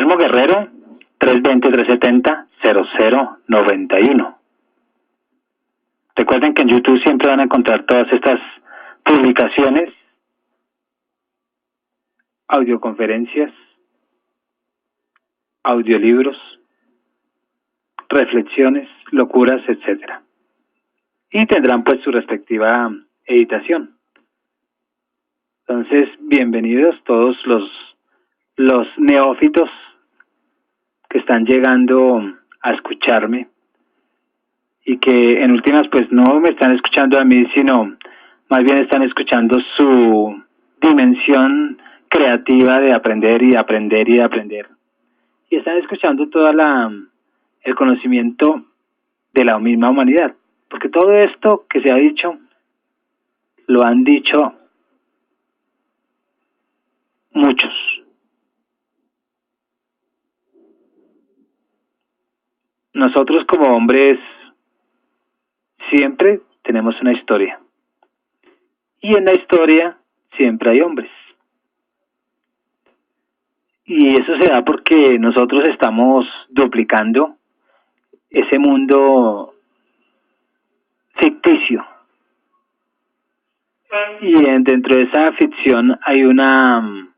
Anselmo Guerrero, 320-370-0091. Recuerden que en YouTube siempre van a encontrar todas estas publicaciones, audioconferencias, audiolibros, reflexiones, locuras, etcétera. Y tendrán pues su respectiva editación. Entonces, bienvenidos todos los neófitos que están llegando a escucharme y que en últimas pues no me están escuchando a mí, sino más bien están escuchando su dimensión creativa de aprender y aprender y aprender. Y están escuchando toda el conocimiento de la misma humanidad. Porque todo esto que se ha dicho, lo han dicho muchos. Nosotros como hombres siempre tenemos una historia. Y en la historia siempre hay hombres. Y eso se da porque nosotros estamos duplicando ese mundo ficticio. Y dentro de esa ficción hay una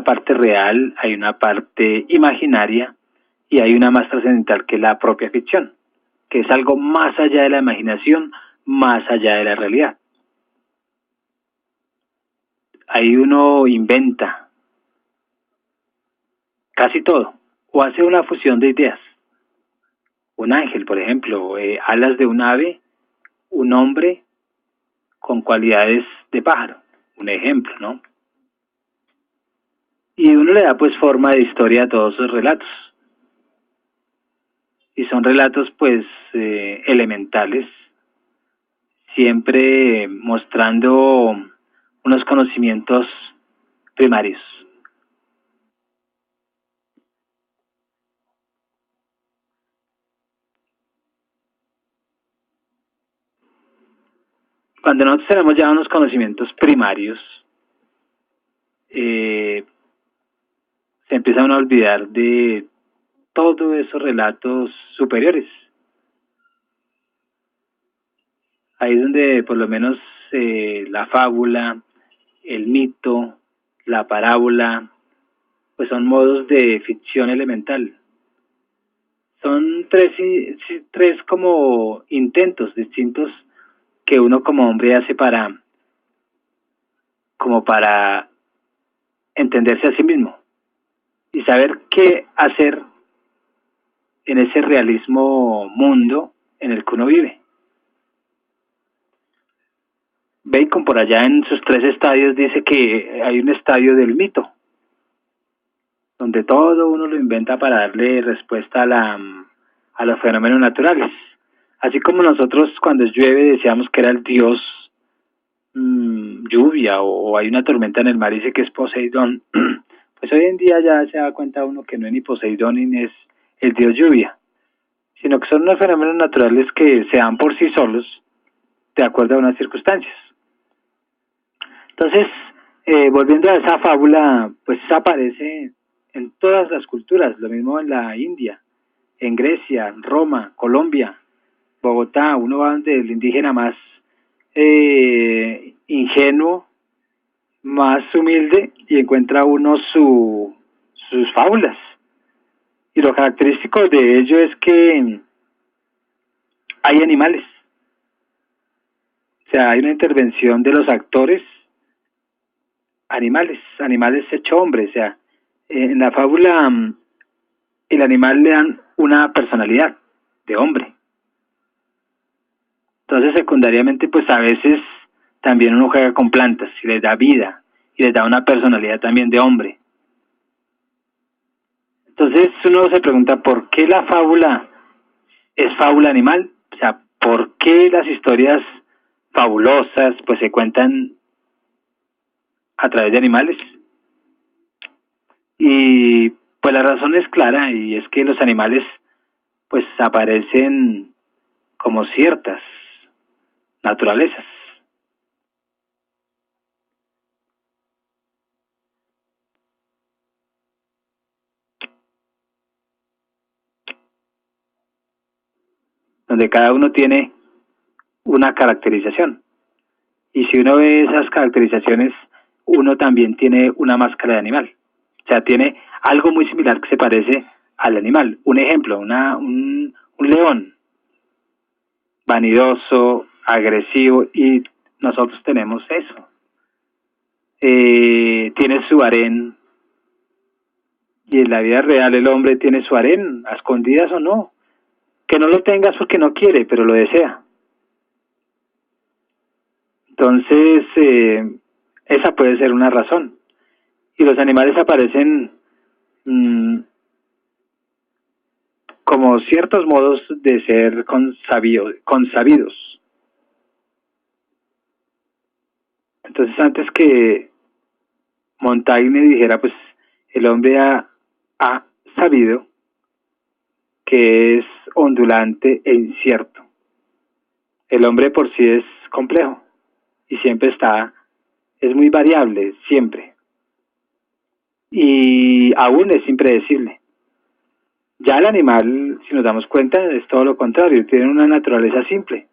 parte real, hay una parte imaginaria y hay una más trascendental que la propia ficción, que es algo más allá de la imaginación, más allá de la realidad. Ahí uno inventa casi todo, o hace una fusión de ideas. Un ángel, por ejemplo, alas de un ave, un hombre con cualidades de pájaro, un ejemplo, ¿no? Y uno le da pues forma de historia a todos esos relatos. Y son relatos pues elementales, siempre mostrando unos conocimientos primarios. Cuando nosotros tenemos ya unos conocimientos primarios, se empiezan a olvidar de todos esos relatos superiores. Ahí es donde por lo menos la fábula, el mito, la parábola, pues son modos de ficción elemental. Son tres como intentos distintos que uno como hombre hace como para entenderse a sí mismo y saber qué hacer en ese realismo mundo en el que uno vive. Bacon por allá en sus 3 estadios dice que hay un estadio del mito, donde todo uno lo inventa para darle respuesta a los fenómenos naturales. Así como nosotros cuando llueve decíamos que era el dios lluvia o hay una tormenta en el mar y dice que es Poseidón, pues hoy en día ya se da cuenta uno que no es ni Poseidón ni es el dios lluvia, sino que son unos fenómenos naturales que se dan por sí solos de acuerdo a unas circunstancias. Entonces, volviendo a esa fábula, pues aparece en todas las culturas, lo mismo en la India, en Grecia, Roma, Colombia, Bogotá, uno va donde el indígena más ingenuo, más humilde, y encuentra uno sus fábulas. Y lo característico de ello es que hay animales. O sea, hay una intervención de los actores, animales hecho hombre. O sea, en la fábula el animal le dan una personalidad de hombre. Entonces, secundariamente, pues a veces también uno juega con plantas y les da vida y les da una personalidad también de hombre. Entonces uno se pregunta ¿por qué la fábula es fábula animal? O sea, ¿por qué las historias fabulosas pues se cuentan a través de animales? Y pues la razón es clara y es que los animales pues aparecen como ciertas naturalezas. donde cada uno tiene una caracterización. Y si uno ve esas caracterizaciones, uno también tiene una máscara de animal. O sea, tiene algo muy similar que se parece al animal. Un ejemplo, un león, vanidoso, agresivo, y nosotros tenemos eso. Tiene su harén, y en la vida real el hombre tiene su harén, a escondidas o no. Que no lo tengas porque no quiere, pero lo desea. Entonces, esa puede ser una razón. Y los animales aparecen como ciertos modos de ser consabidos. Entonces, antes que Montaigne dijera, pues el hombre ha sabido que es ondulante e incierto. El hombre por sí es complejo y siempre es muy variable, siempre. Y aún es impredecible. Ya el animal, si nos damos cuenta, es todo lo contrario, tiene una naturaleza simple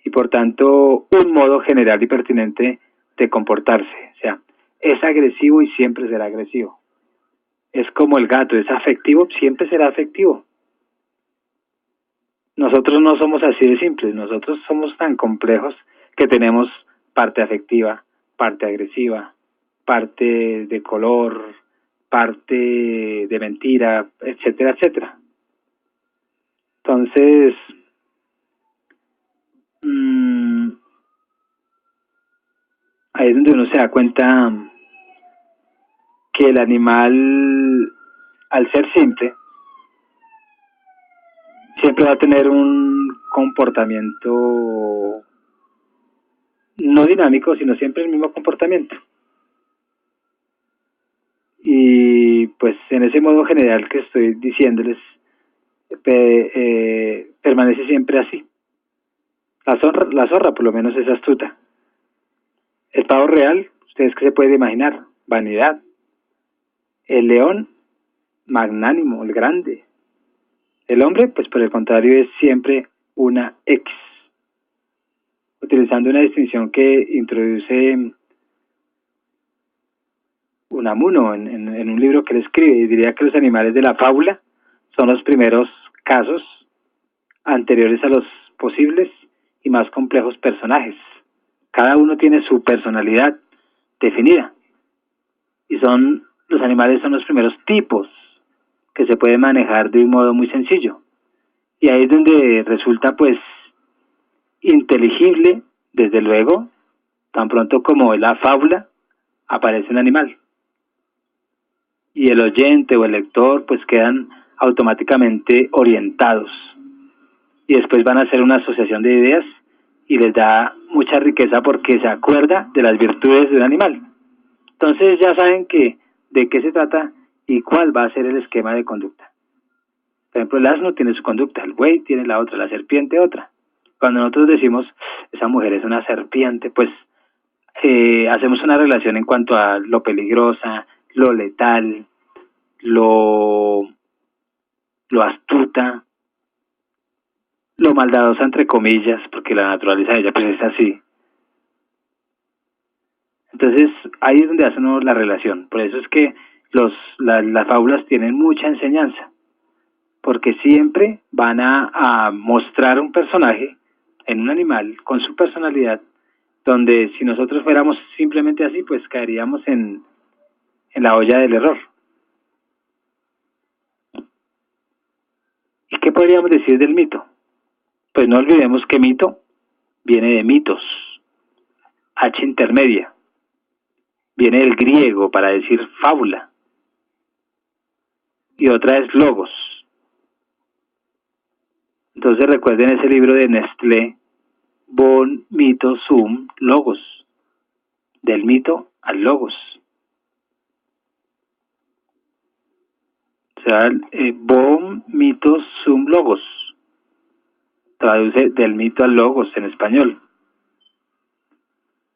y por tanto un modo general y pertinente de comportarse. O sea, es agresivo y siempre será agresivo. Es como el gato, es afectivo, siempre será afectivo. Nosotros no somos así de simples, nosotros somos tan complejos que tenemos parte afectiva, parte agresiva, parte de color, parte de mentira, etcétera, etcétera. Entonces, ahí es donde uno se da cuenta que el animal, al ser simple, siempre va a tener un comportamiento no dinámico, sino siempre el mismo comportamiento. Y pues en ese modo general que estoy diciéndoles, permanece siempre así. La zorra por lo menos es astuta. El pavo real, ustedes que se pueden imaginar, vanidad. El león, magnánimo, el grande. El hombre, pues por el contrario, es siempre una X. Utilizando una distinción que introduce Unamuno en un libro que él escribe, y diría que los animales de la fábula son los primeros casos anteriores a los posibles y más complejos personajes. Cada uno tiene su personalidad definida y los animales son los primeros tipos que se pueden manejar de un modo muy sencillo. Y ahí es donde resulta pues inteligible, desde luego, tan pronto como en la fábula aparece un animal. Y el oyente o el lector pues quedan automáticamente orientados. Y después van a hacer una asociación de ideas y les da mucha riqueza porque se acuerda de las virtudes de un animal. Entonces ya saben de qué se trata y cuál va a ser el esquema de conducta. Por ejemplo, el asno tiene su conducta, el buey tiene la otra, la serpiente otra. Cuando nosotros decimos, esa mujer es una serpiente, pues hacemos una relación en cuanto a lo peligrosa, lo letal, lo astuta, lo maldadosa entre comillas, porque la naturaleza de ella pues es así. Entonces ahí es donde hacen la relación. Por eso es que las fábulas tienen mucha enseñanza, porque siempre van a mostrar un personaje en un animal con su personalidad, donde si nosotros fuéramos simplemente así, pues caeríamos en la olla del error. ¿Y qué podríamos decir del mito? Pues no olvidemos que mito viene de mitos, H intermedia, viene del griego para decir fábula, y otra es logos. Entonces recuerden ese libro de Nestlé, Bon Mito Sum Logos, del mito al logos. O sea, Bon Mito Sum Logos, traduce del mito al logos en español.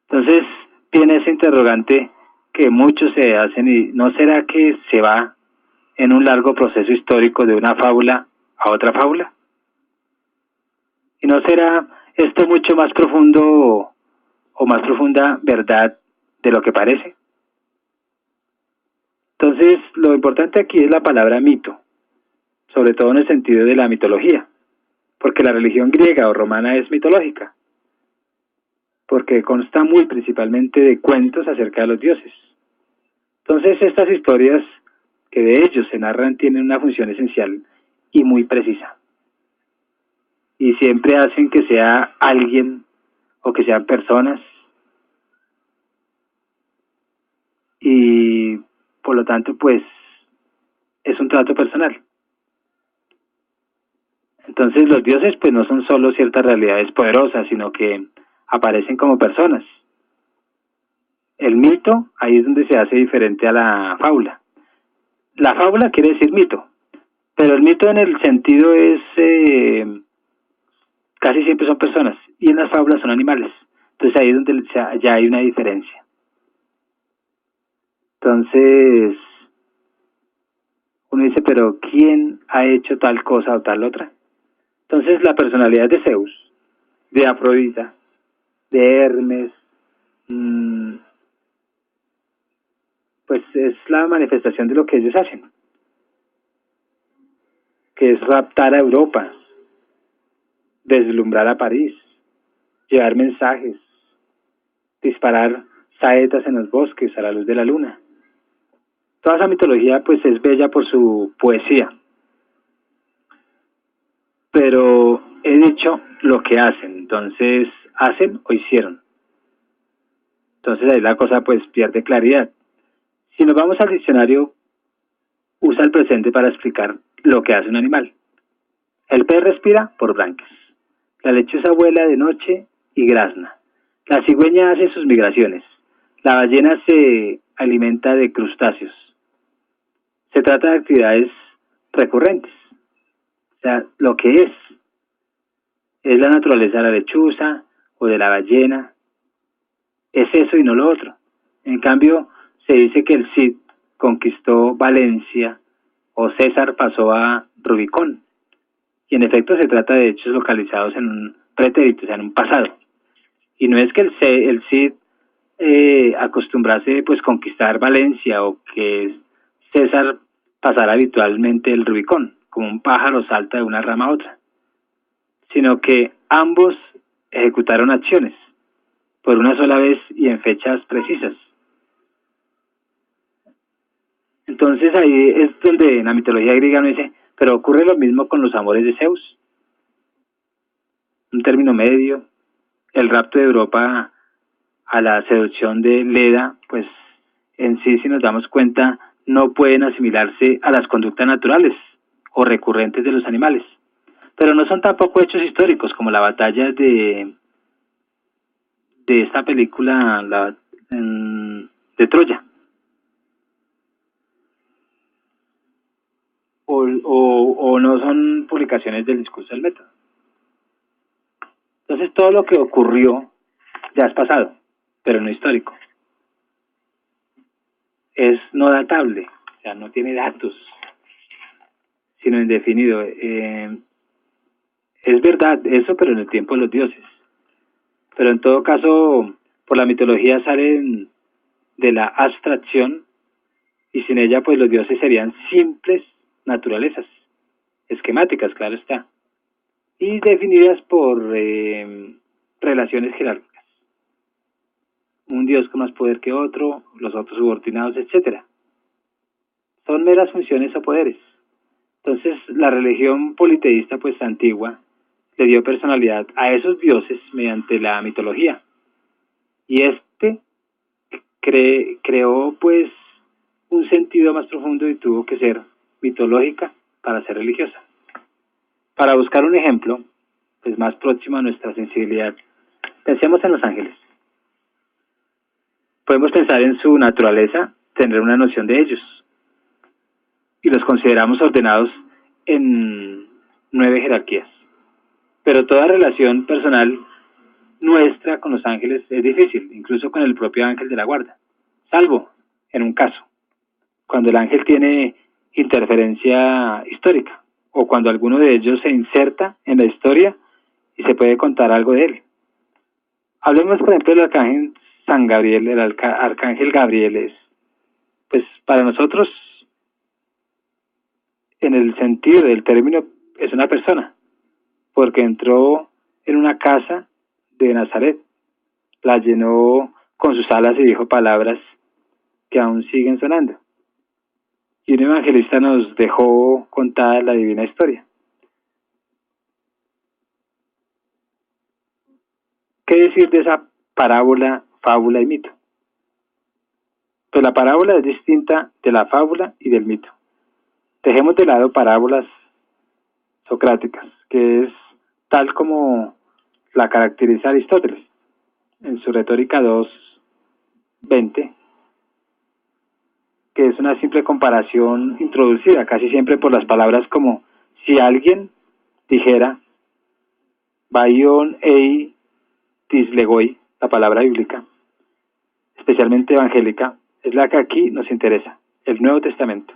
Entonces viene ese interrogante que muchos se hacen, y ¿no será que se va en un largo proceso histórico de una fábula a otra fábula? ¿Y no será esto mucho más profundo o más profunda verdad de lo que parece? Entonces, lo importante aquí es la palabra mito, sobre todo en el sentido de la mitología, porque la religión griega o romana es mitológica, porque consta muy principalmente de cuentos acerca de los dioses. Entonces, estas historias que de ellos se narran tienen una función esencial y muy precisa, y siempre hacen que sea alguien o que sean personas, y por lo tanto, pues, es un trato personal. Entonces los dioses pues no son solo ciertas realidades poderosas, sino que aparecen como personas. El mito, ahí es donde se hace diferente a la fábula. La fábula quiere decir mito, pero el mito en el sentido es, casi siempre son personas, y en las fábulas son animales. Entonces ahí es donde ya hay una diferencia. Entonces, uno dice, pero ¿quién ha hecho tal cosa o tal otra? Entonces la personalidad de Zeus, de Afrodita, de Hermes, pues es la manifestación de lo que ellos hacen, que es raptar a Europa, deslumbrar a París, llevar mensajes, disparar saetas en los bosques a la luz de la luna. Toda esa mitología pues es bella por su poesía, pero he dicho lo que hacen, entonces hacen o hicieron. Entonces ahí la cosa pues pierde claridad. Si nos vamos al diccionario, usa el presente para explicar lo que hace un animal. El pez respira por branquias. La lechuza vuela de noche y grazna. La cigüeña hace sus migraciones. La ballena se alimenta de crustáceos. Se trata de actividades recurrentes. O sea, lo que es la naturaleza de la lechuza o de la ballena. Es eso y no lo otro. En cambio, se dice que el Cid conquistó Valencia o César pasó a Rubicón. Y en efecto se trata de hechos localizados en un pretérito, o sea, en un pasado. Y no es que el Cid acostumbrase pues conquistar Valencia o que César pasara habitualmente el Rubicón, como un pájaro salta de una rama a otra, sino que ambos ejecutaron acciones por una sola vez y en fechas precisas. Entonces ahí es donde en la mitología griega uno dice, pero ocurre lo mismo con los amores de Zeus, un término medio, el rapto de Europa a la seducción de Leda, pues en sí, si nos damos cuenta, no pueden asimilarse a las conductas naturales o recurrentes de los animales. Pero no son tampoco hechos históricos como la batalla de esta película de Troya. O no son publicaciones del discurso del método. Entonces todo lo que ocurrió ya es pasado, pero no histórico. Es no datable, o sea, no tiene datos, sino indefinido. Es verdad eso, pero en el tiempo de los dioses. Pero en todo caso, por la mitología salen de la abstracción y sin ella pues los dioses serían simples naturalezas, esquemáticas, claro está, y definidas por relaciones jerárquicas. Un dios con más poder que otro, los otros subordinados, etcétera. Son meras funciones o poderes. Entonces, la religión politeísta pues antigua le dio personalidad a esos dioses mediante la mitología. Y creó pues un sentido más profundo y tuvo que ser mitológica para ser religiosa. Para buscar un ejemplo pues más próximo a nuestra sensibilidad, pensemos en los ángeles. Podemos pensar en su naturaleza, tener una noción de ellos, y los consideramos ordenados en 9 jerarquías. Pero toda relación personal nuestra con los ángeles es difícil, incluso con el propio ángel de la guarda, salvo en un caso, cuando el ángel tiene interferencia histórica, o cuando alguno de ellos se inserta en la historia y se puede contar algo de él. Hablemos, por ejemplo, del arcángel San Gabriel. El arcángel Gabriel es, pues para nosotros, en el sentido del término, es una persona, porque entró en una casa de Nazaret, la llenó con sus alas y dijo palabras que aún siguen sonando. Y un evangelista nos dejó contada la divina historia. ¿Qué decir de esa parábola, fábula y mito? Pues la parábola es distinta de la fábula y del mito. Dejemos de lado parábolas socráticas, que es tal como la caracteriza Aristóteles en su Retórica 2:20, que es una simple comparación introducida casi siempre por las palabras como si alguien dijera Baion ei tislegoi, la palabra bíblica, especialmente evangélica, es la que aquí nos interesa, el Nuevo Testamento,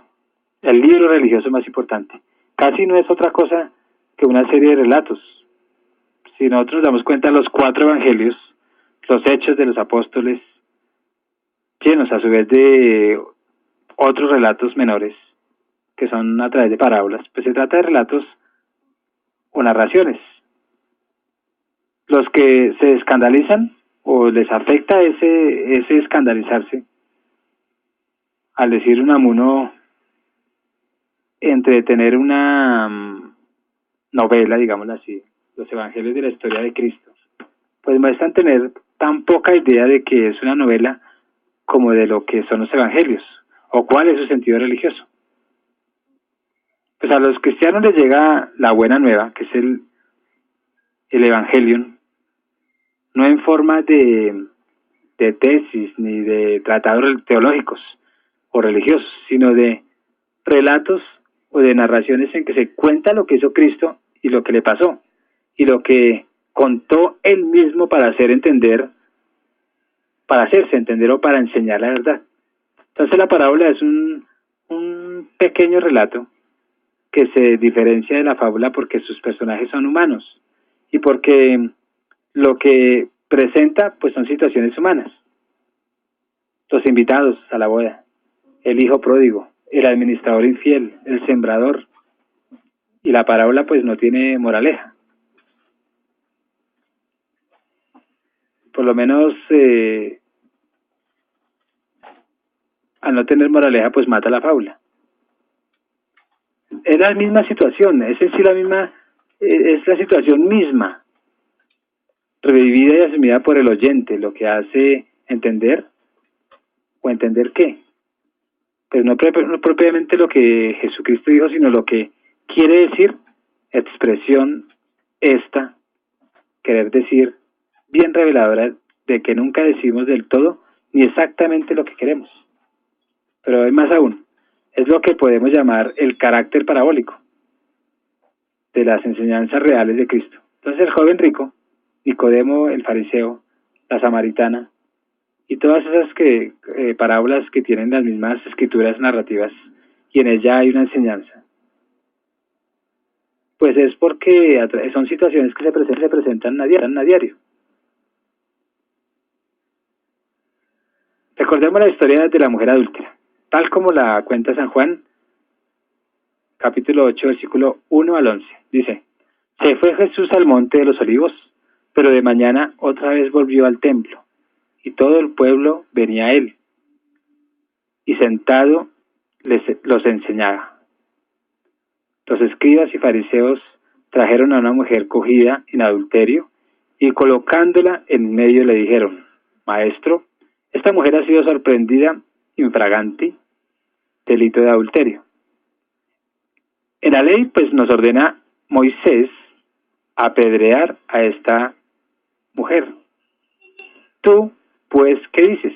el libro religioso más importante. Casi no es otra cosa que una serie de relatos. Si nosotros damos cuenta, los 4 evangelios, los hechos de los apóstoles, llenos a su vez de otros relatos menores, que son a través de parábolas, pues se trata de relatos o narraciones. Los que se escandalizan o les afecta ese escandalizarse, al decir Unamuno, entre tener una novela, digámoslo así, los evangelios de la historia de Cristo, pues muestran tener tan poca idea de que es una novela como de lo que son los evangelios, o cuál es su sentido religioso. Pues a los cristianos les llega la buena nueva, que es el Evangelium, no en forma de tesis ni de tratados teológicos o religiosos, sino de relatos o de narraciones en que se cuenta lo que hizo Cristo y lo que le pasó, y lo que contó él mismo para hacerse entender o para enseñar la verdad. Entonces la parábola es un pequeño relato que se diferencia de la fábula porque sus personajes son humanos y porque lo que presenta pues son situaciones humanas. Los invitados a la boda, el hijo pródigo, el administrador infiel, el sembrador, y la parábola pues no tiene moraleja. Por lo menos al no tener moraleja pues mata la fábula. Es la misma situación, es en sí la misma, es la situación misma, revivida y asumida por el oyente, lo que hace entender, o entender qué. Pues no propiamente lo que Jesucristo dijo, sino lo que quiere decir, expresión esta, querer decir, bien reveladora de que nunca decimos del todo ni exactamente lo que queremos. Pero hay más aún, es lo que podemos llamar el carácter parabólico de las enseñanzas reales de Cristo. Entonces el joven rico, Nicodemo el fariseo, la samaritana, y todas esas parábolas que tienen las mismas escrituras narrativas, y en ella hay una enseñanza, pues es porque son situaciones que se presentan a diario. Recordemos la historia de la mujer adúltera, tal como la cuenta San Juan, capítulo 8, versículo 1 al 11. Dice, se fue Jesús al monte de los olivos, pero de mañana otra vez volvió al templo, y todo el pueblo venía a él, y sentado los enseñaba. Los escribas y fariseos trajeron a una mujer cogida en adulterio, y colocándola en medio le dijeron, Maestro, esta mujer ha sido sorprendida infraganti, delito de adulterio. En la ley, pues nos ordena Moisés apedrear a esta mujer. Tú, pues, ¿qué dices?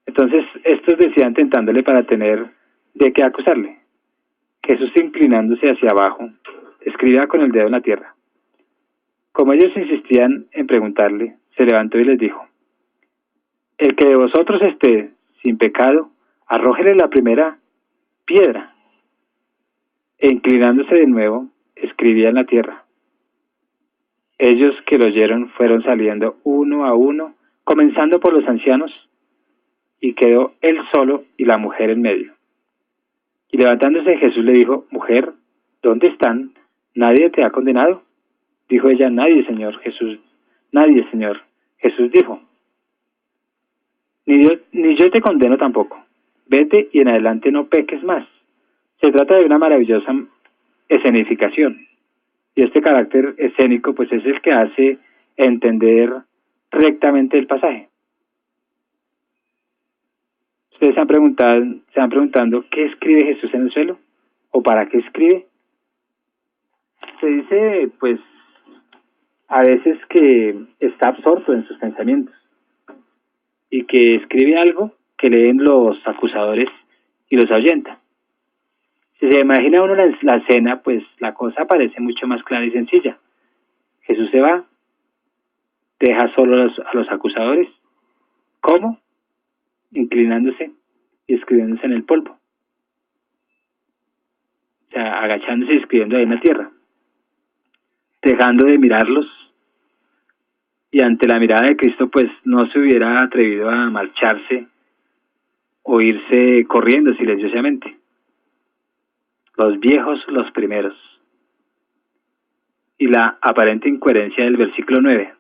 Entonces, estos decían tentándole para tener de qué acusarle. Jesús, inclinándose hacia abajo, escribía con el dedo en la tierra. Como ellos insistían en preguntarle, se levantó y les dijo, el que de vosotros esté sin pecado, arrójele la primera piedra. E inclinándose de nuevo, escribía en la tierra. Ellos que lo oyeron fueron saliendo uno a uno, comenzando por los ancianos, y quedó él solo y la mujer en medio. Y levantándose Jesús le dijo: Mujer, ¿dónde están? ¿Nadie te ha condenado? Dijo ella: Nadie, Señor. Nadie, Señor. Jesús dijo: ni yo te condeno tampoco. Vete y en adelante no peques más. Se trata de una maravillosa escenificación. Y este carácter escénico pues es el que hace entender rectamente el pasaje. Ustedes se han preguntando ¿qué escribe Jesús en el suelo? ¿O para qué escribe? Se dice pues a veces que está absorto en sus pensamientos y que escribe algo que leen los acusadores y los ahuyenta. Si se imagina uno la escena, pues la cosa parece mucho más clara y sencilla. Jesús se va, deja solo a los acusadores. ¿Cómo? Inclinándose y escribiéndose en el polvo. O sea, agachándose y escribiendo ahí en la tierra. Dejando de mirarlos. Y ante la mirada de Cristo, pues no se hubiera atrevido a marcharse o irse corriendo silenciosamente. Los viejos, los primeros. Y la aparente incoherencia del versículo 9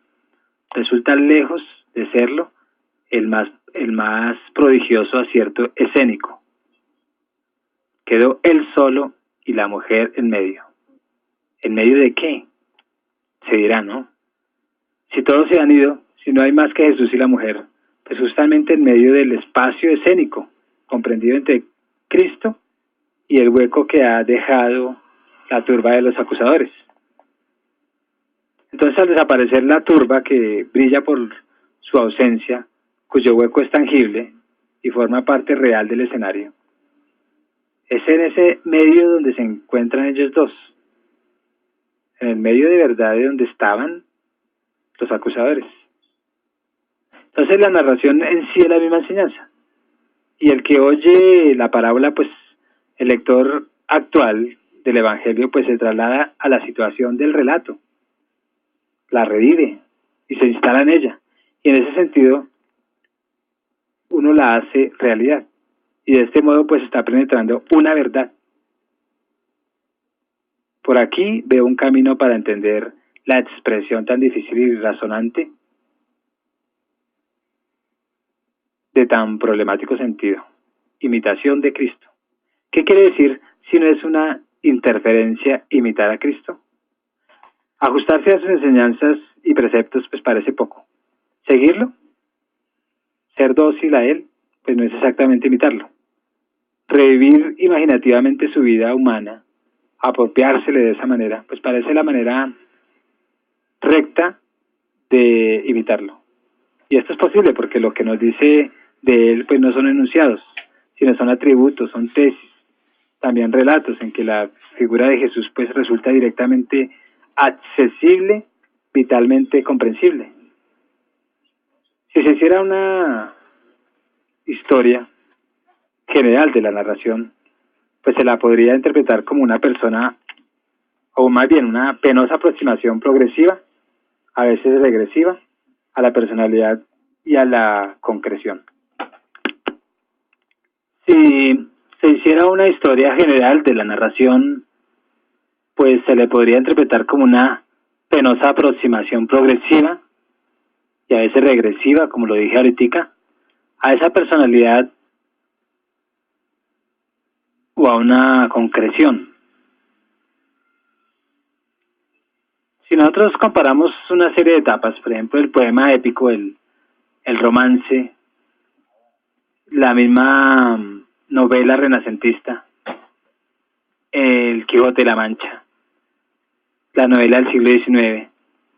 resulta lejos de serlo el más prodigioso acierto escénico. Quedó él solo y la mujer en medio. ¿En medio de qué? Se dirá, ¿no? Si todos se han ido, si no hay más que Jesús y la mujer, pues justamente en medio del espacio escénico, comprendido entre Cristo y el hueco que ha dejado la turba de los acusadores. Entonces, al desaparecer la turba que brilla por su ausencia, cuyo hueco es tangible y forma parte real del escenario, es en ese medio donde se encuentran ellos dos, en el medio de verdad de donde estaban los acusadores. Entonces la narración en sí es la misma enseñanza. Y el que oye la parábola, pues el lector actual del Evangelio, pues se traslada a la situación del relato, la revive y se instala en ella. Y en ese sentido, uno la hace realidad. Y de este modo, pues está penetrando una verdad. Por aquí veo un camino para entender la expresión tan difícil y razonante de tan problemático sentido. Imitación de Cristo. ¿Qué quiere decir si no es una interferencia imitar a Cristo? Ajustarse a sus enseñanzas y preceptos pues parece poco. ¿Seguirlo? ¿Ser dócil a Él? Pues no es exactamente imitarlo. Revivir imaginativamente su vida humana, apropiársele de esa manera, pues parece la manera recta de imitarlo. Y esto es posible porque lo que nos dice de Él pues no son enunciados, sino son atributos, son tesis, también relatos en que la figura de Jesús pues resulta directamente accesible, vitalmente comprensible. Si se hiciera una historia general de la narración, pues se la podría interpretar como una persona, o más bien una penosa aproximación progresiva, a veces regresiva, a la personalidad y a la concreción. Si se hiciera una historia general de la narración, pues se le podría interpretar como una penosa aproximación progresiva y a veces regresiva, como lo dije ahorita, a esa personalidad o a una concreción. Si nosotros comparamos una serie de etapas, por ejemplo, el poema épico, el romance, la misma novela renacentista, el Quijote de la Mancha, la novela del siglo XIX,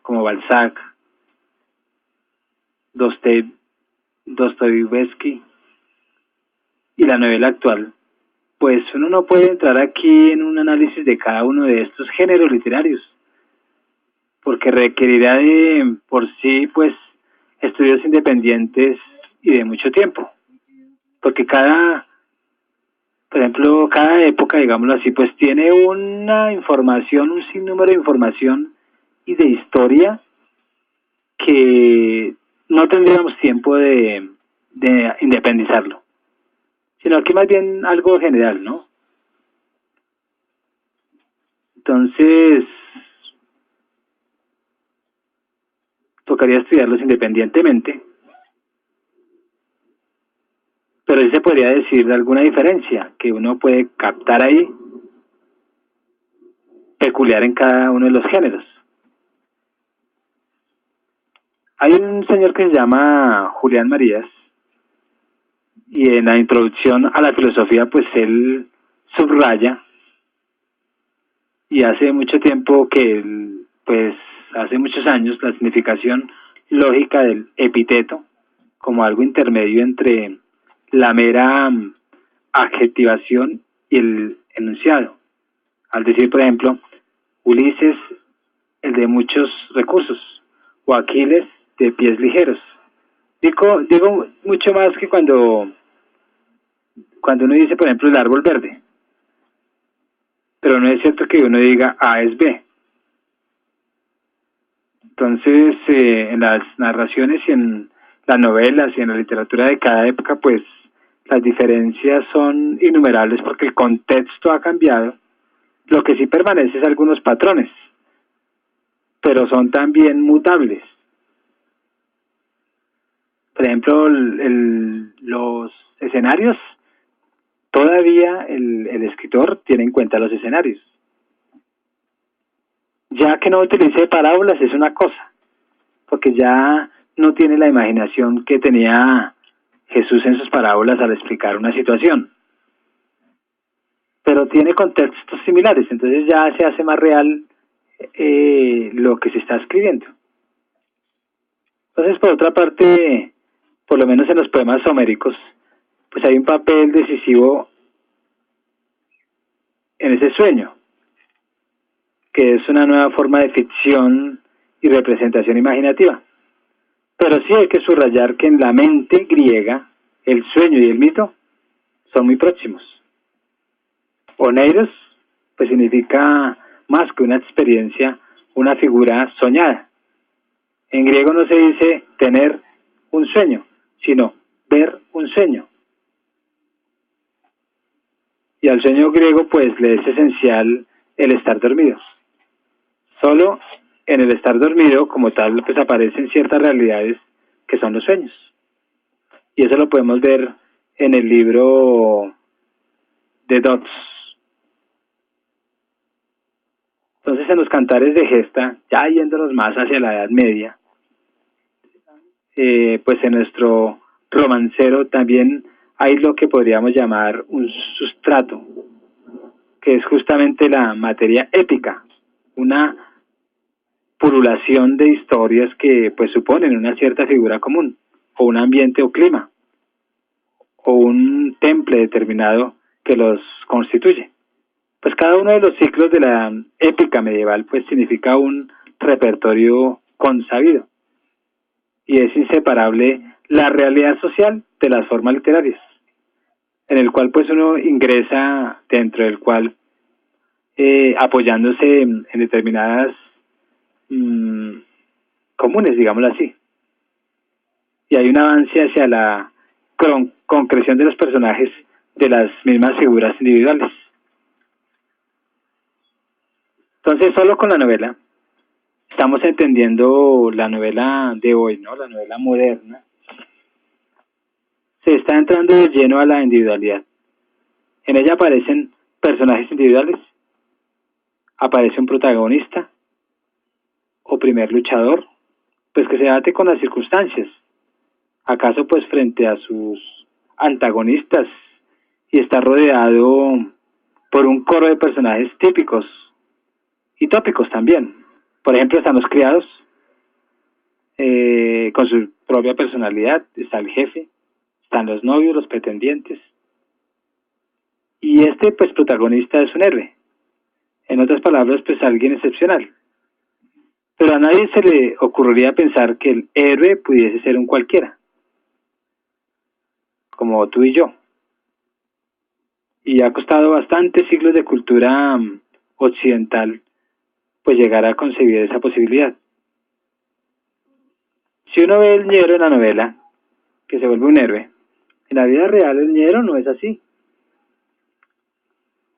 como Balzac, Dostoyevsky, y la novela actual, pues uno no puede entrar aquí en un análisis de cada uno de estos géneros literarios, porque requerirá de por sí pues estudios independientes y de mucho tiempo, porque cada Por ejemplo, cada época, digámoslo así, pues tiene una información, un sinnúmero de información y de historia que no tendríamos tiempo de independizarlo, sino que más bien algo general, ¿no? Entonces, tocaría estudiarlos independientemente, pero sí se podría decir alguna diferencia que uno puede captar ahí, peculiar en cada uno de los géneros. Hay un señor que se llama Julián Marías, y en la introducción a la filosofía, pues él subraya, y hace mucho tiempo que él, pues hace muchos años, la significación lógica del epíteto, como algo intermedio entre la mera adjetivación y el enunciado. Al decir, por ejemplo, Ulises, el de muchos recursos, o Aquiles, de pies ligeros. Digo mucho más que cuando uno dice, por ejemplo, el árbol verde. Pero no es cierto que uno diga A es B. Entonces, en las narraciones y en las novelas y en la literatura de cada época, pues las diferencias son innumerables porque el contexto ha cambiado. Lo que sí permanece es algunos patrones, pero son también mutables. Por ejemplo, los escenarios, todavía el escritor tiene en cuenta los escenarios. Ya que no utilice parábolas es una cosa, porque ya no tiene la imaginación que tenía Jesús en sus parábolas al explicar una situación. Pero tiene contextos similares, entonces ya se hace más real lo que se está escribiendo. Entonces, por otra parte, por lo menos en los poemas homéricos, pues hay un papel decisivo en ese sueño, que es una nueva forma de ficción y representación imaginativa. Pero sí hay que subrayar que en la mente griega, el sueño y el mito son muy próximos. Oneiros, pues significa más que una experiencia, una figura soñada. En griego no se dice tener un sueño, sino ver un sueño. Y al sueño griego pues le es esencial el estar dormido. Solo en el estar dormido como tal pues aparecen ciertas realidades que son los sueños. Y eso lo podemos ver en el libro de Dodds. Entonces en los cantares de gesta, ya yéndonos más hacia la Edad Media, pues en nuestro romancero también hay lo que podríamos llamar un sustrato, que es justamente la materia épica, una pululación de historias que pues suponen una cierta figura común, o un ambiente o clima, o un temple determinado que los constituye. Pues cada uno de los ciclos de la épica medieval pues significa un repertorio consabido, y es inseparable la realidad social de las formas literarias, en el cual pues uno ingresa, dentro del cual apoyándose en determinadas comunes, digámoslo así, y hay un avance hacia la concreción de los personajes de las mismas figuras individuales. Entonces, solo con la novela estamos entendiendo la novela de hoy, ¿no? La novela moderna. Se está entrando de lleno a la individualidad. En ella aparecen personajes individuales, aparece un protagonista o primer luchador, pues que se debate con las circunstancias, acaso pues frente a sus antagonistas, y está rodeado por un coro de personajes típicos y tópicos también. Por ejemplo, están los criados, con su propia personalidad, está el jefe, están los novios, los pretendientes, y este pues protagonista es un héroe, en otras palabras pues alguien excepcional. Pero a nadie se le ocurriría pensar que el héroe pudiese ser un cualquiera, como tú y yo. y ha costado bastantes siglos de cultura occidental pues llegar a concebir esa posibilidad. Si uno ve el ñero en la novela, que se vuelve un héroe, en la vida real el ñero no es así.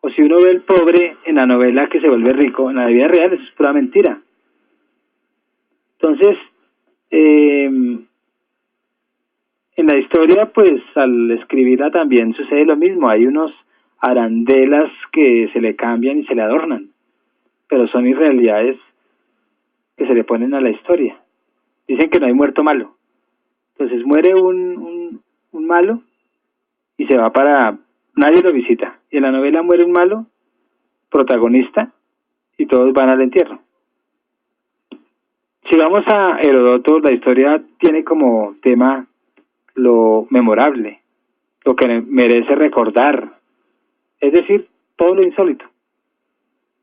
O si uno ve el pobre en la novela que se vuelve rico, en la vida real eso es pura mentira. Entonces, en la historia, pues al escribirla también sucede lo mismo. Hay unos arandelas que se le cambian y se le adornan, pero son irrealidades que se le ponen a la historia. Dicen que no hay muerto malo. Entonces muere un malo y se va para... Nadie lo visita. Y en la novela muere un malo, protagonista, y todos van al entierro. Si vamos a Heródoto, la historia tiene como tema lo memorable, lo que merece recordar, es decir, todo lo insólito.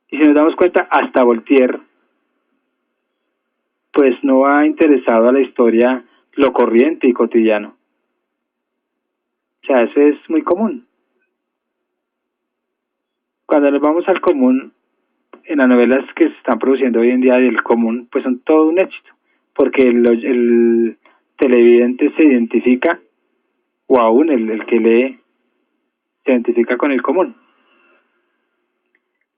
Y si nos damos cuenta, hasta Voltaire, pues no ha interesado a la historia lo corriente y cotidiano. O sea, eso es muy común. Cuando nos vamos al común, en las novelas que se están produciendo hoy en día del común, pues son todo un éxito, porque el televidente se identifica, o aún el que lee, se identifica con el común.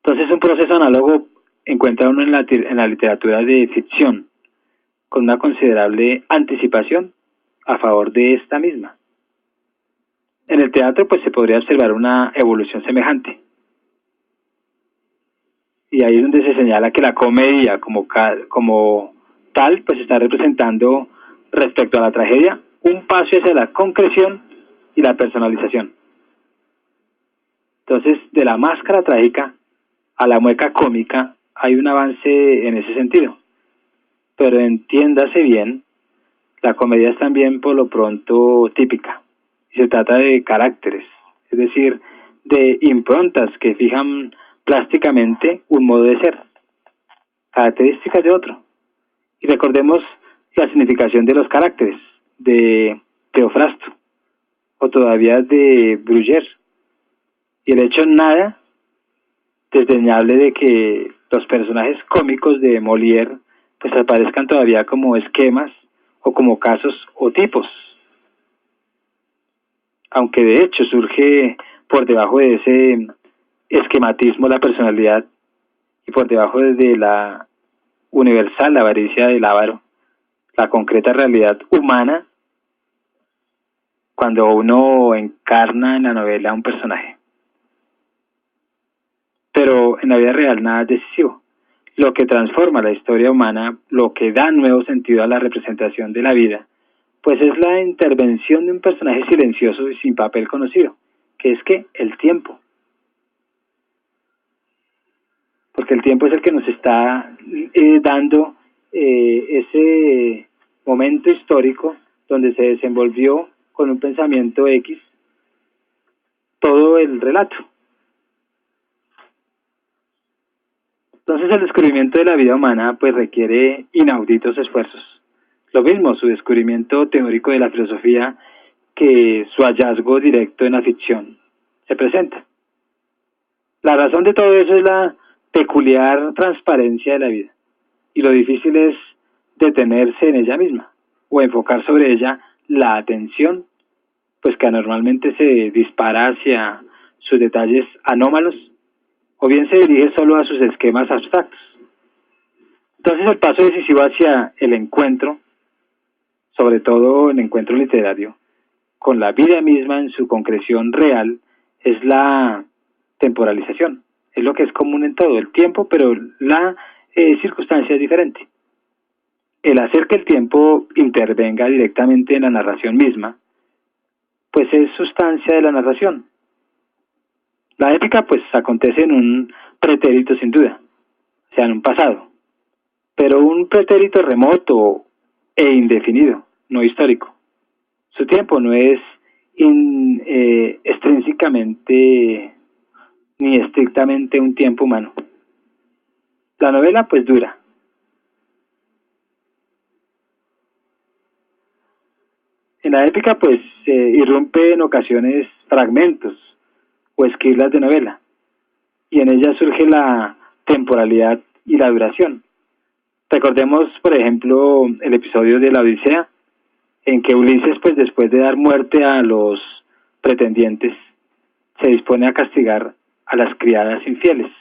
Entonces un proceso análogo encuentra uno en la literatura de ficción, con una considerable anticipación a favor de esta misma. En el teatro pues se podría observar una evolución semejante. Y ahí es donde se señala que la comedia como tal pues está representando respecto a la tragedia un paso hacia la concreción y la personalización. Entonces, de la máscara trágica a la mueca cómica hay un avance en ese sentido. Pero entiéndase bien, la comedia es también por lo pronto típica. Y se trata de caracteres, es decir, de improntas que fijan plásticamente un modo de ser, características de otro. Y recordemos la significación de los caracteres de Teofrasto o todavía de Bruguière. Y el hecho nada desdeñable de que los personajes cómicos de Molière pues aparezcan todavía como esquemas o como casos o tipos. Aunque de hecho surge por debajo de ese esquematismo la personalidad y por debajo de la universal avaricia del avaro, la concreta realidad humana cuando uno encarna en la novela a un personaje. Pero en la vida real nada es decisivo. Lo que transforma la historia humana, lo que da nuevo sentido a la representación de la vida, pues es la intervención de un personaje silencioso y sin papel conocido, que es que el tiempo. Porque el tiempo es el que nos está dando ese momento histórico donde se desenvolvió con un pensamiento X todo el relato. Entonces el descubrimiento de la vida humana pues requiere inauditos esfuerzos. Lo mismo su descubrimiento teórico de la filosofía que su hallazgo directo en la ficción se presenta. La razón de todo eso es la peculiar transparencia de la vida y lo difícil es detenerse en ella misma o enfocar sobre ella la atención pues que anormalmente se dispara hacia sus detalles anómalos o bien se dirige solo a sus esquemas abstractos. Entonces el paso decisivo hacia el encuentro, sobre todo el encuentro literario, con la vida misma en su concreción real, es la temporalización. Es lo que es común en todo, el tiempo, pero la circunstancia es diferente. El hacer que el tiempo intervenga directamente en la narración misma, pues es sustancia de la narración. La épica pues acontece en un pretérito sin duda, o sea, en un pasado, pero un pretérito remoto e indefinido, no histórico. Su tiempo no es extrínsecamente ni estrictamente un tiempo humano. La novela pues dura. En la épica pues irrumpe en ocasiones fragmentos o esquirlas de novela, y en ellas surge la temporalidad y la duración. Recordemos, por ejemplo, el episodio de la Odisea, en que Ulises, pues después de dar muerte a los pretendientes, se dispone a castigar a las criadas infieles.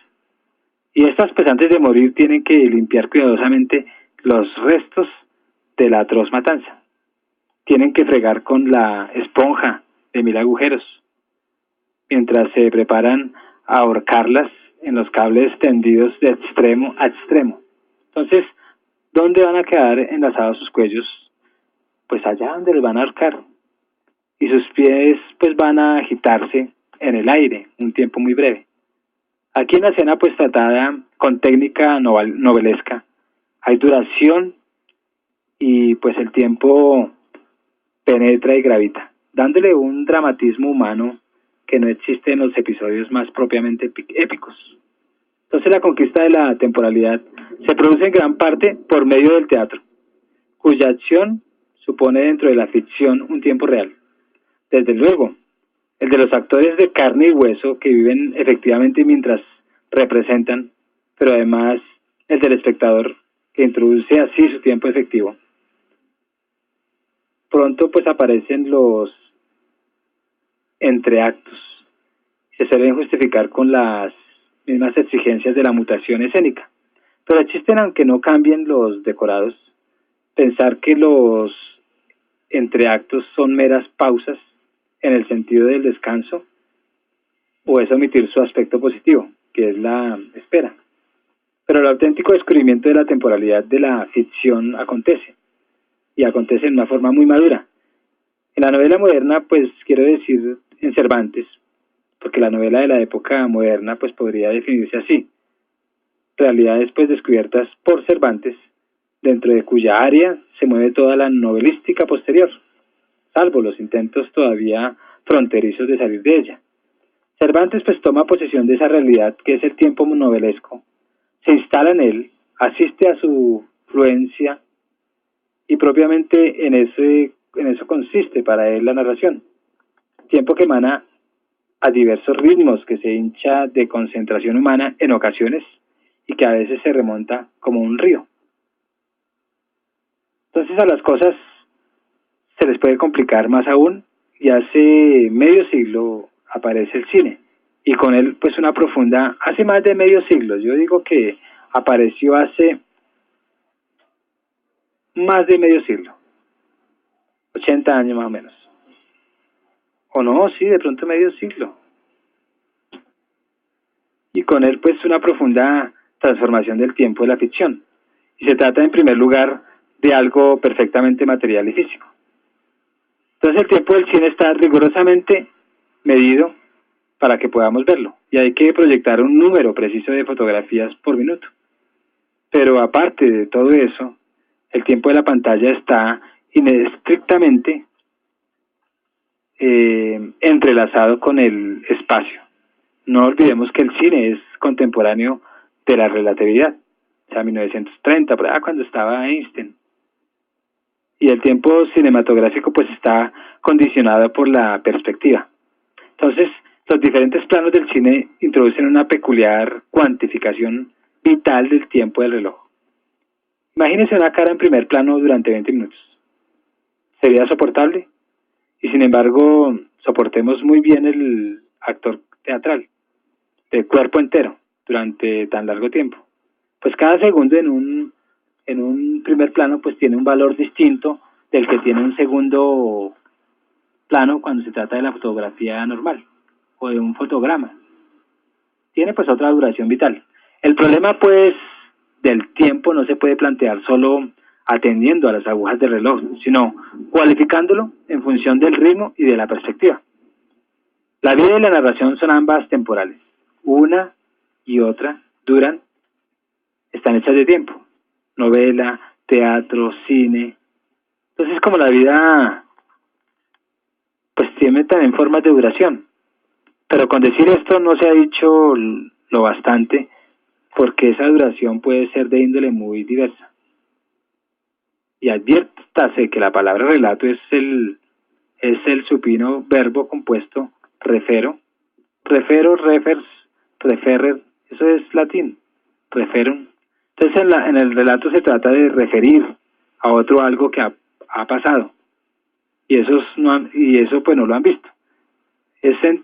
Y estas, pues antes de morir, tienen que limpiar cuidadosamente los restos de la atroz matanza. Tienen que fregar con la esponja de 1000 agujeros, mientras se preparan a ahorcarlas en los cables tendidos de extremo a extremo. Entonces, ¿dónde van a quedar enlazados sus cuellos? Pues allá donde los van a ahorcar. Y sus pies pues van a agitarse en el aire un tiempo muy breve. Aquí en la escena pues tratada con técnica novelesca, hay duración y pues el tiempo penetra y gravita, dándole un dramatismo humano que no existe en los episodios más propiamente épicos. Entonces la conquista de la temporalidad se produce en gran parte por medio del teatro, cuya acción supone dentro de la ficción un tiempo real. Desde luego, el de los actores de carne y hueso que viven efectivamente mientras representan, pero además el del espectador que introduce así su tiempo efectivo. Pronto pues aparecen los entreactos. Se suelen justificar con las mismas exigencias de la mutación escénica, pero existen aunque no cambien los decorados. Pensar que los entreactos son meras pausas en el sentido del descanso o es omitir su aspecto positivo, que es la espera. Pero el auténtico descubrimiento de la temporalidad de la ficción acontece, y acontece en una forma muy madura. En la novela moderna, pues quiero decir en Cervantes, porque la novela de la época moderna pues podría definirse así: realidades pues descubiertas por Cervantes, dentro de cuya área se mueve toda la novelística posterior, salvo los intentos todavía fronterizos de salir de ella. Cervantes pues toma posesión de esa realidad que es el tiempo novelesco, se instala en él, asiste a su fluencia y propiamente en eso consiste para él la narración. Tiempo que emana a diversos ritmos, que se hincha de concentración humana en ocasiones y que a veces se remonta como un río. Entonces a las cosas se les puede complicar más aún, y hace medio siglo aparece el cine, y con él pues una profunda, hace más de medio siglo, yo digo que apareció hace más de medio siglo, 80 años más o menos, o no, sí, de pronto medio siglo, y con él pues una profunda transformación del tiempo de la ficción, y se trata en primer lugar de algo perfectamente material y físico. Entonces el tiempo del cine está rigurosamente medido para que podamos verlo, y hay que proyectar un número preciso de fotografías por minuto. Pero aparte de todo eso, el tiempo de la pantalla está inestrictamente entrelazado con el espacio. No olvidemos que el cine es contemporáneo de la relatividad, o sea, 1930, por allá cuando estaba Einstein. Y el tiempo cinematográfico pues está condicionado por la perspectiva. Entonces, los diferentes planos del cine introducen una peculiar cuantificación vital del tiempo del reloj. Imagínense una cara en primer plano durante 20 minutos. ¿Sería soportable? Y sin embargo, soportemos muy bien el actor teatral, de cuerpo entero, durante tan largo tiempo. Pues cada segundo en un primer plano pues tiene un valor distinto del que tiene un segundo plano cuando se trata de la fotografía normal o de un fotograma. Tiene pues otra duración vital. El problema pues del tiempo no se puede plantear solo atendiendo a las agujas del reloj, sino cualificándolo en función del ritmo y de la perspectiva. La vida y la narración son ambas temporales. Una y otra están hechas de tiempo. Novela, teatro, cine. Entonces como la vida pues tiene también formas de duración. Pero con decir esto no se ha dicho lo bastante, porque esa duración puede ser de índole muy diversa. Y adviértase que la palabra relato es el supino verbo compuesto refero, Refero, refers, referrer, eso es latín, referum. Entonces en el relato se trata de referir a otro algo que ha pasado, y eso pues no lo han visto.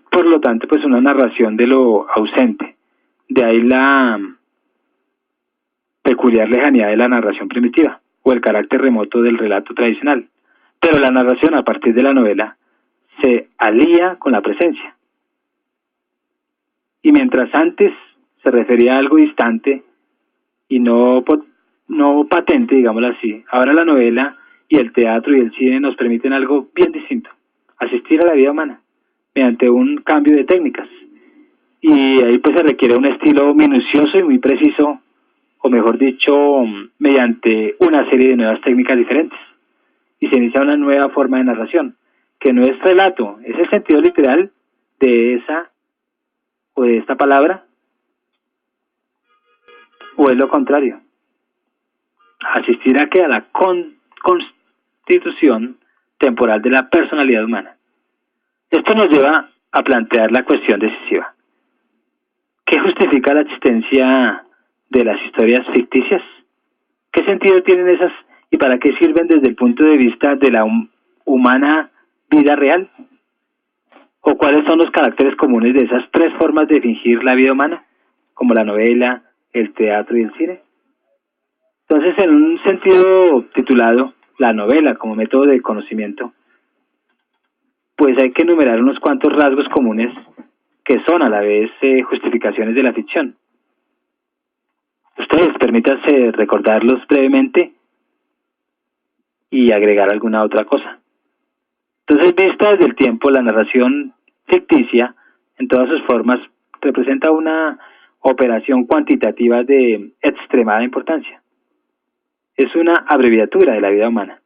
Por lo tanto, pues una narración de lo ausente. De ahí la peculiar lejanía de la narración primitiva, o el carácter remoto del relato tradicional. Pero la narración a partir de la novela se alía con la presencia. Y mientras antes se refería a algo distante y no patente, digámoslo así, ahora la novela y el teatro y el cine nos permiten algo bien distinto: asistir a la vida humana mediante un cambio de técnicas. Y ahí pues se requiere un estilo minucioso y muy preciso, o mejor dicho, mediante una serie de nuevas técnicas diferentes. Y se inicia una nueva forma de narración, que no es relato, es el sentido literal de esa o de esta palabra, o es lo contrario. Asistir a que a la constitución temporal de la personalidad humana. Esto nos lleva a plantear la cuestión decisiva: ¿qué justifica la existencia de las historias ficticias? ¿Qué sentido tienen esas y para qué sirven desde el punto de vista de la humana vida real? ¿O cuáles son los caracteres comunes de esas tres formas de fingir la vida humana, como la novela, el teatro y el cine? Entonces, en un sentido titulado la novela como método de conocimiento, pues hay que enumerar unos cuantos rasgos comunes que son a la vez justificaciones de la ficción. Ustedes permítanse recordarlos brevemente y agregar alguna otra cosa. Entonces, vista desde el tiempo, la narración ficticia, en todas sus formas, representa una operación cuantitativa de extremada importancia. Es una abreviatura de la vida humana.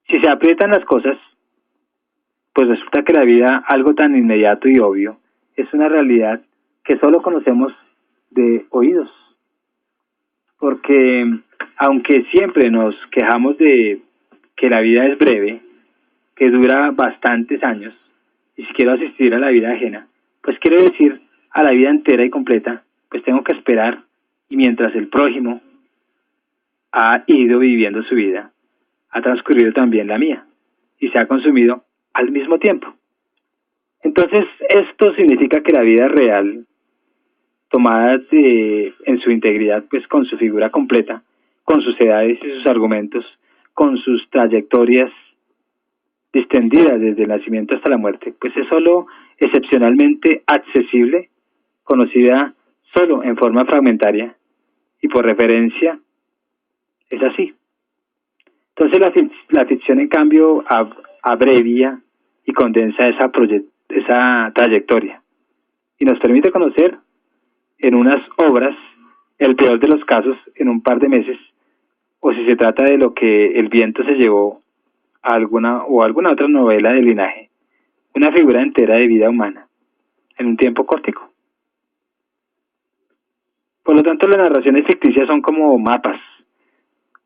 Si se aprietan las cosas, pues resulta que la vida, algo tan inmediato y obvio, es una realidad que solo conocemos de oídos. Porque aunque siempre nos quejamos de que la vida es breve, que dura bastantes años, y si quiero asistir a la vida ajena, pues quiero decir a la vida entera y completa, pues tengo que esperar, y mientras el prójimo ha ido viviendo su vida, ha transcurrido también la mía, y se ha consumido al mismo tiempo. Entonces, esto significa que la vida real, tomada en su integridad, pues con su figura completa, con sus edades y sus argumentos, con sus trayectorias distendidas desde el nacimiento hasta la muerte, pues es solo excepcionalmente accesible, conocida solo en forma fragmentaria, y por referencia es así. Entonces la ficción, en cambio, abrevia y condensa esa trayectoria y nos permite conocer en unas obras el peor de los casos en un par de meses, o si se trata de lo que el viento se llevó a alguna otra novela de linaje, una figura entera de vida humana en un tiempo cortico. Por lo tanto, las narraciones ficticias son como mapas,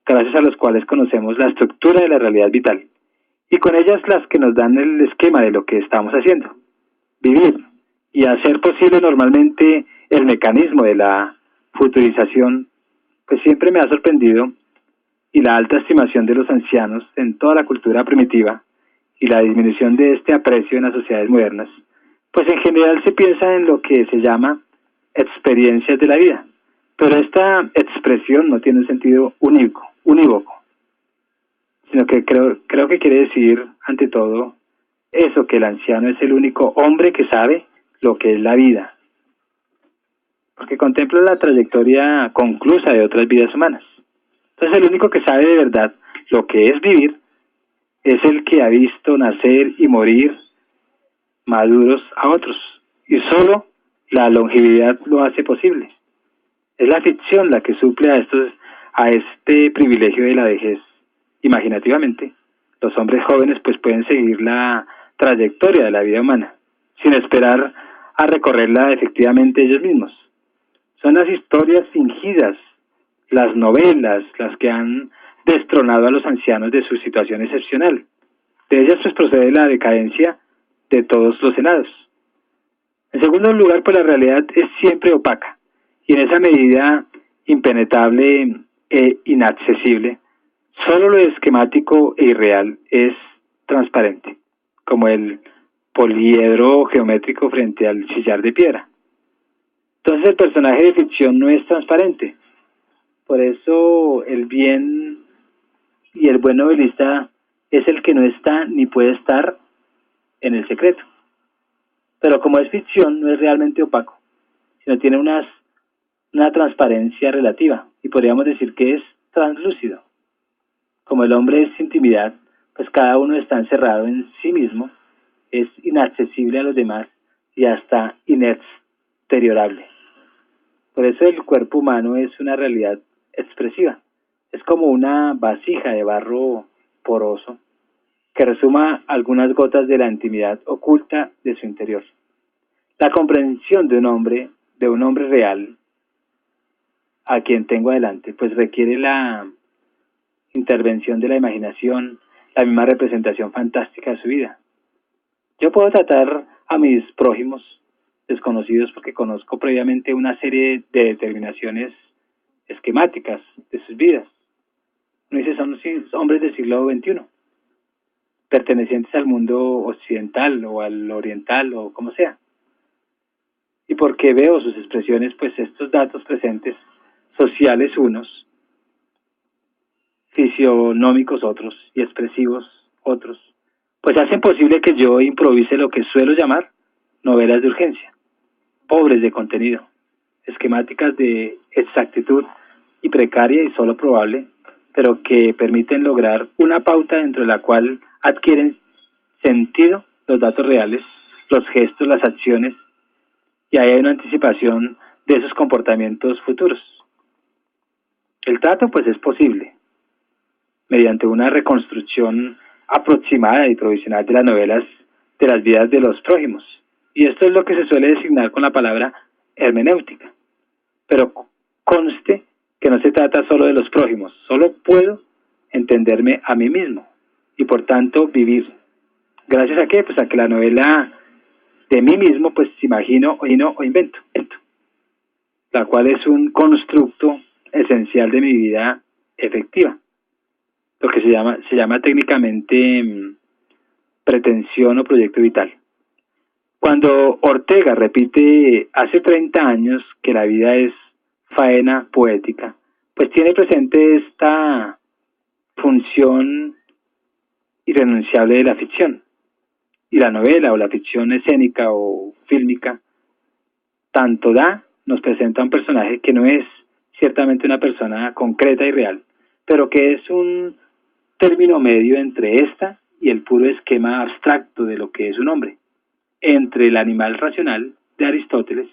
gracias a los cuales conocemos la estructura de la realidad vital, y con ellas las que nos dan el esquema de lo que estamos haciendo, vivir, y hacer posible normalmente el mecanismo de la futurización. Pues siempre me ha sorprendido, y la alta estimación de los ancianos en toda la cultura primitiva, y la disminución de este aprecio en las sociedades modernas, pues en general se piensa en lo que se llama experiencias de la vida, pero esta expresión no tiene un sentido unívoco, sino que creo que quiere decir, ante todo, eso, que el anciano es el único hombre que sabe lo que es la vida, porque contempla la trayectoria conclusa de otras vidas humanas. Entonces, el único que sabe de verdad lo que es vivir es el que ha visto nacer y morir maduros a otros, y solo la longevidad lo hace posible. Es la ficción la que suple a este privilegio de la vejez. Imaginativamente, los hombres jóvenes pues pueden seguir la trayectoria de la vida humana, sin esperar a recorrerla efectivamente ellos mismos. Son las historias fingidas, las novelas, las que han destronado a los ancianos de su situación excepcional. De ellas pues procede la decadencia de todos los senados. En segundo lugar, pues la realidad es siempre opaca y en esa medida impenetrable e inaccesible. Solo lo esquemático e irreal es transparente, como el poliedro geométrico frente al sillar de piedra. Entonces el personaje de ficción no es transparente. Por eso el bien y el buen novelista es el que no está ni puede estar en el secreto. Pero como es ficción, no es realmente opaco, sino tiene una transparencia relativa, y podríamos decir que es translúcido. Como el hombre es intimidad, pues cada uno está encerrado en sí mismo, es inaccesible a los demás y hasta inexteriorable. Por eso el cuerpo humano es una realidad expresiva. Es como una vasija de barro poroso que resuma algunas gotas de la intimidad oculta de su interior. La comprensión de un hombre real, a quien tengo adelante, pues requiere la intervención de la imaginación, la misma representación fantástica de su vida. Yo puedo tratar a mis prójimos desconocidos porque conozco previamente una serie de determinaciones esquemáticas de sus vidas. Uno dice, son hombres del siglo XXI, pertenecientes al mundo occidental o al oriental o como sea. Y porque veo sus expresiones, pues estos datos presentes, sociales unos, fisionómicos otros y expresivos otros, pues hacen posible que yo improvise lo que suelo llamar novelas de urgencia, pobres de contenido, esquemáticas de exactitud y precaria y solo probable, pero que permiten lograr una pauta dentro de la cual adquieren sentido los datos reales, los gestos, las acciones, y hay una anticipación de esos comportamientos futuros. El trato pues es posible mediante una reconstrucción aproximada y provisional de las novelas de las vidas de los prójimos. Y esto es lo que se suele designar con la palabra hermenéutica. Pero conste que no se trata solo de los prójimos, solo puedo entenderme a mí mismo y por tanto vivir. ¿Gracias a qué? Pues a que la novela de mí mismo pues imagino o invento, la cual es un constructo esencial de mi vida efectiva, lo que se llama técnicamente pretensión o proyecto vital. Cuando Ortega repite hace 30 años que la vida es faena poética, pues tiene presente esta función irrenunciable de la ficción. Y la novela o la ficción escénica o fílmica tanto nos presenta un personaje que no es ciertamente una persona concreta y real, pero que es un término medio entre esta y el puro esquema abstracto de lo que es un hombre, entre el animal racional de Aristóteles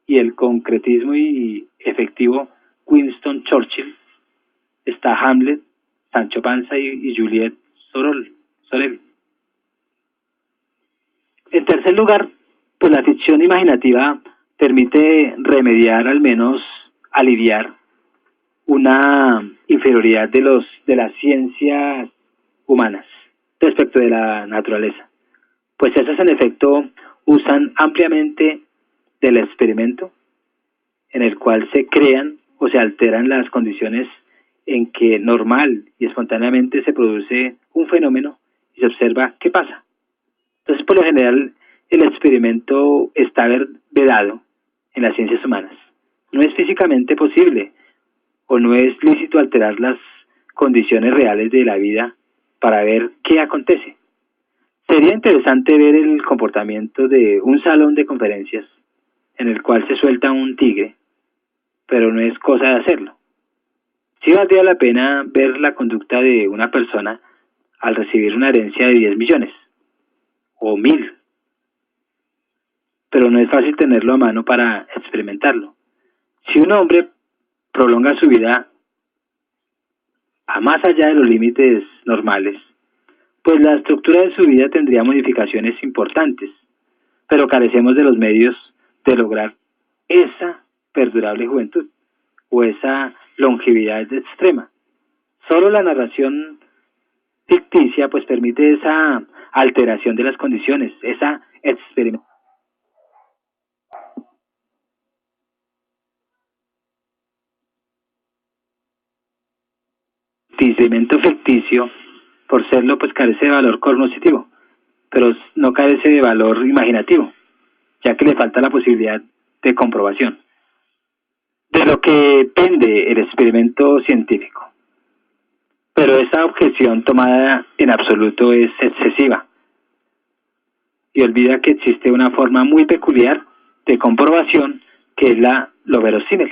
y el concretismo y efectivo Winston Churchill, está Hamlet, Sancho Panza y Juliette Sorel. En tercer lugar, pues la ficción imaginativa permite remediar, al menos aliviar, una inferioridad de las ciencias humanas respecto de la naturaleza. Pues esas en efecto usan ampliamente del experimento en el cual se crean o se alteran las condiciones en que normal y espontáneamente se produce un fenómeno y se observa qué pasa. Entonces, por lo general, el experimento está vedado en las ciencias humanas. No es físicamente posible o no es lícito alterar las condiciones reales de la vida para ver qué acontece. Sería interesante ver el comportamiento de un salón de conferencias en el cual se suelta un tigre, pero no es cosa de hacerlo. Sí valdría la pena ver la conducta de una persona al recibir una herencia de 10 millones o 1000, pero no es fácil tenerlo a mano para experimentarlo. Si un hombre prolonga su vida a más allá de los límites normales, pues la estructura de su vida tendría modificaciones importantes, pero carecemos de los medios de lograr esa perdurable juventud o esa longevidad extrema. Solo la narración ficticia pues permite esa alteración de las condiciones, esa experimentación. experimento ficticio, por serlo, pues carece de valor cognoscitivo, pero no carece de valor imaginativo, ya que le falta la posibilidad de comprobación. De lo que pende el experimento científico. Pero esta objeción tomada en absoluto es excesiva y olvida que existe una forma muy peculiar de comprobación que es lo verosímil.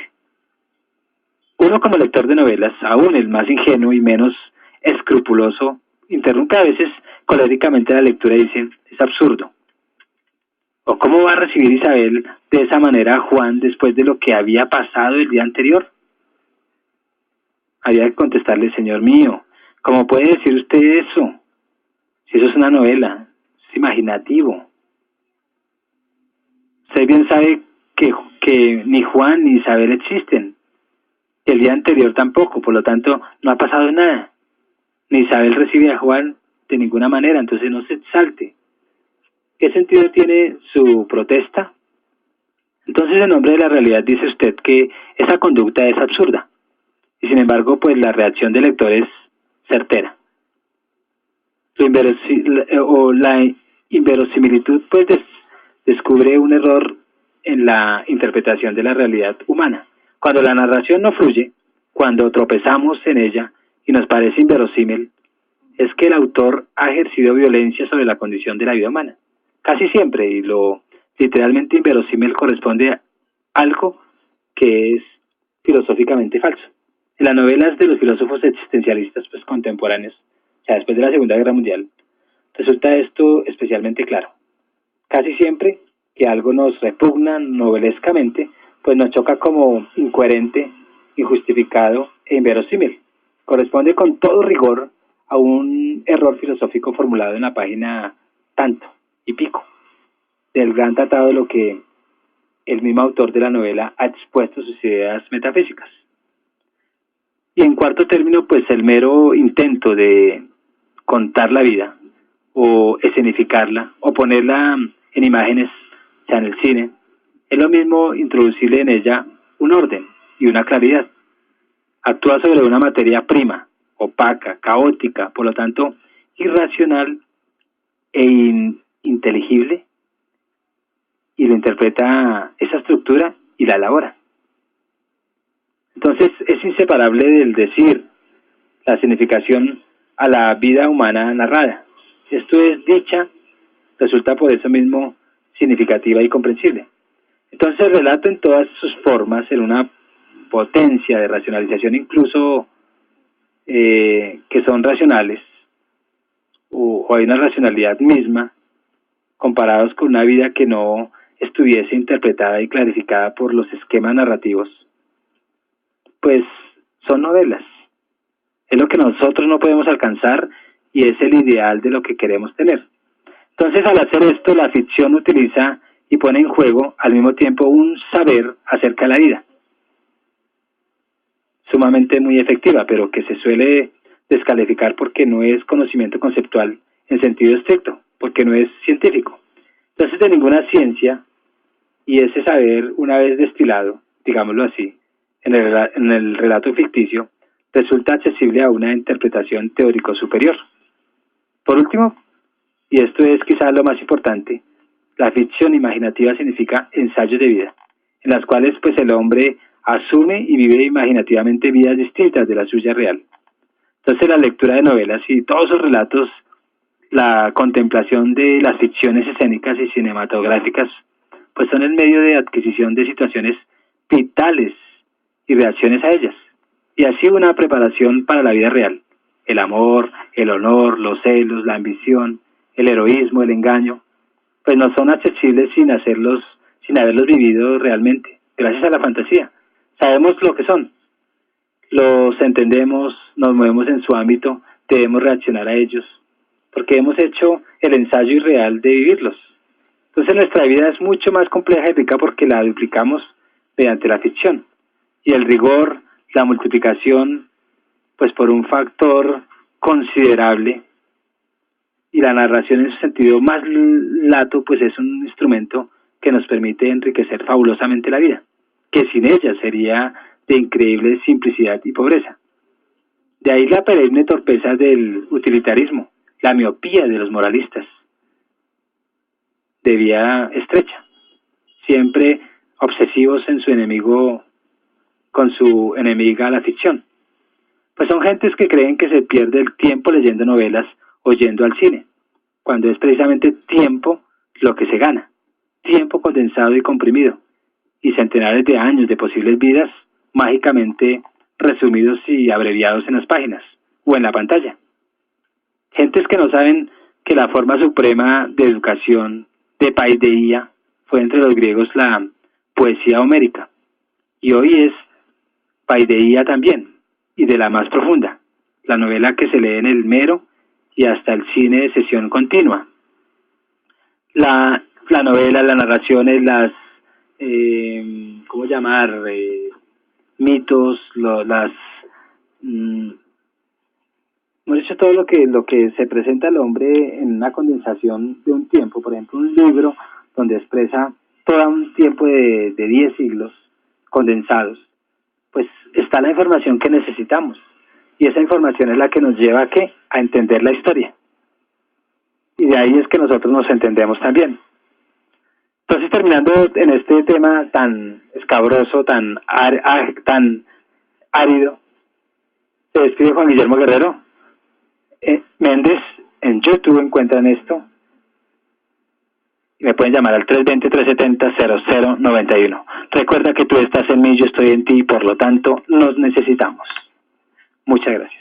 Uno como lector de novelas, aún el más ingenuo y menos escrupuloso, interrumpe a veces coléricamente la lectura y dice, es absurdo. ¿O cómo va a recibir Isabel de esa manera a Juan después de lo que había pasado el día anterior? Había que contestarle, señor mío, ¿cómo puede decir usted eso? Si eso es una novela, es imaginativo. Usted bien sabe que ni Juan ni Isabel existen. El día anterior tampoco, por lo tanto, no ha pasado nada. Ni Isabel recibe a Juan de ninguna manera, entonces no se exalte. ¿Qué sentido tiene su protesta? Entonces, en nombre de la realidad, dice usted que esa conducta es absurda. Y sin embargo, pues la reacción del lector es certera. La inverosimilitud, pues descubre un error en la interpretación de la realidad humana. Cuando la narración no fluye, cuando tropezamos en ella y nos parece inverosímil, es que el autor ha ejercido violencia sobre la condición de la vida humana. Casi siempre, y lo literalmente inverosímil corresponde a algo que es filosóficamente falso. En las novelas de los filósofos existencialistas pues contemporáneos, o sea, después de la Segunda Guerra Mundial, resulta esto especialmente claro. Casi siempre que algo nos repugna novelescamente, pues nos choca como incoherente, injustificado e inverosímil. Corresponde con todo rigor a un error filosófico formulado en la página tanto y pico del gran tratado de lo que el mismo autor de la novela ha expuesto sus ideas metafísicas. Y en cuarto término, pues el mero intento de contar la vida, o escenificarla, o ponerla en imágenes, o sea, en el cine, es lo mismo introducirle en ella un orden y una claridad. Actúa sobre una materia prima, opaca, caótica, por lo tanto, irracional e ininteligible, y lo interpreta esa estructura y la elabora. Entonces es inseparable del decir, la significación a la vida humana narrada. Esto es dicha, resulta por eso mismo significativa y comprensible. Entonces el relato en todas sus formas, en una potencia de racionalización incluso que son racionales, o hay una racionalidad misma, comparados con una vida que no estuviese interpretada y clarificada por los esquemas narrativos, pues son novelas. Es lo que nosotros no podemos alcanzar y es el ideal de lo que queremos tener. Entonces, al hacer esto, la ficción utiliza y pone en juego al mismo tiempo un saber acerca de la vida, sumamente muy efectiva, pero que se suele descalificar porque no es conocimiento conceptual en sentido estricto, porque no es científico. Entonces, de ninguna ciencia, y ese saber, una vez destilado, digámoslo así, en el relato ficticio, resulta accesible a una interpretación teórico superior. Por último, y esto es quizás lo más importante, la ficción imaginativa significa ensayos de vida, en las cuales pues el hombre asume y vive imaginativamente vidas distintas de la suya real. Entonces la lectura de novelas y todos sus relatos, la contemplación de las ficciones escénicas y cinematográficas, pues son el medio de adquisición de situaciones vitales y reacciones a ellas, y así una preparación para la vida real. El amor, el honor, los celos, la ambición, el heroísmo, el engaño, pues no son accesibles sin haberlos vivido realmente, gracias a la fantasía. Sabemos lo que son, los entendemos, nos movemos en su ámbito, debemos reaccionar a ellos, porque hemos hecho el ensayo irreal de vivirlos. Entonces nuestra vida es mucho más compleja y rica porque la duplicamos mediante la ficción. Y el rigor, la multiplicación, pues por un factor considerable, y la narración en su sentido más lato, pues es un instrumento que nos permite enriquecer fabulosamente la vida, que sin ella sería de increíble simplicidad y pobreza. De ahí la perenne torpeza del utilitarismo, la miopía de los moralistas, de vía estrecha, siempre obsesivos en su enemigo, con su enemiga la ficción. Pues son gentes que creen que se pierde el tiempo leyendo novelas o yendo al cine, cuando es precisamente tiempo lo que se gana, tiempo condensado y comprimido, y centenares de años de posibles vidas mágicamente resumidos y abreviados en las páginas o en la pantalla. Gentes que no saben que la forma suprema de educación de paideía fue entre los griegos la poesía homérica, y hoy es paideía también, y de la más profunda, la novela que se lee en el mero y hasta el cine de sesión continua. La novela, las narraciones, las, ¿cómo llamar? Mitos, hemos dicho todo lo que se presenta al hombre en una condensación de un tiempo, por ejemplo, un libro donde expresa todo un tiempo de 10 siglos condensados, pues está la información que necesitamos. Y esa información es la que nos lleva a entender la historia. Y de ahí es que nosotros nos entendemos también. Entonces, terminando en este tema tan escabroso, tan árido, se despide Juan Guillermo Guerrero. Méndez, en YouTube encuentran esto. Y me pueden llamar al 320-370-0091. Recuerda que tú estás en mí, yo estoy en ti, y por lo tanto nos necesitamos. Muchas gracias.